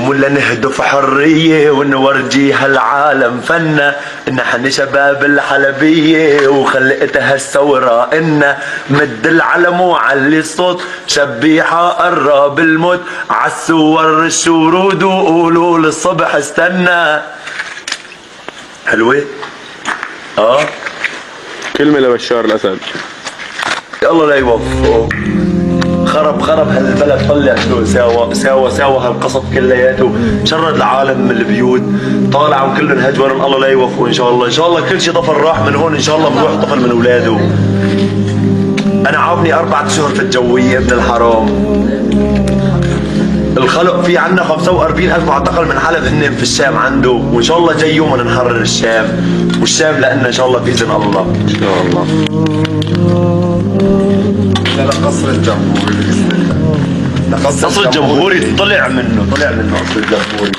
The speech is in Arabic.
ولا نهدف حرية ونورجي هالعالم فنا، نحن شباب الحلبية وخلقتها الثورة إنا مد العلم وعلي الصوت، شبيحة قرب الموت عالثور الشرود وقولوا للصبح استنى. حلوة؟ كلمة لبشار الأسد. الله لا يوفقه. خرب هالبلد، طلع شو ساوى هالقصب كلياته، شرد العالم من البيوت، طالع وكلهم هجورا. الله لا يوفقه ان شاء الله. ان شاء الله كل شيء طفل راح من هون، ان شاء الله بروح طفل من اولاده. انا عاوبني 4 اشهر في الجويه ابن الحرام. الخلق في عنا 45,000 معتقل من حلب هن في الشام عنده، وان شاء الله جاي يوم نحرر الشام، والشام لنا ان شاء الله باذن الله. إن شاء الله. قصر الجمهوري بإذن الله. قصر الجمهوري طلع منه قصر الجمهوري.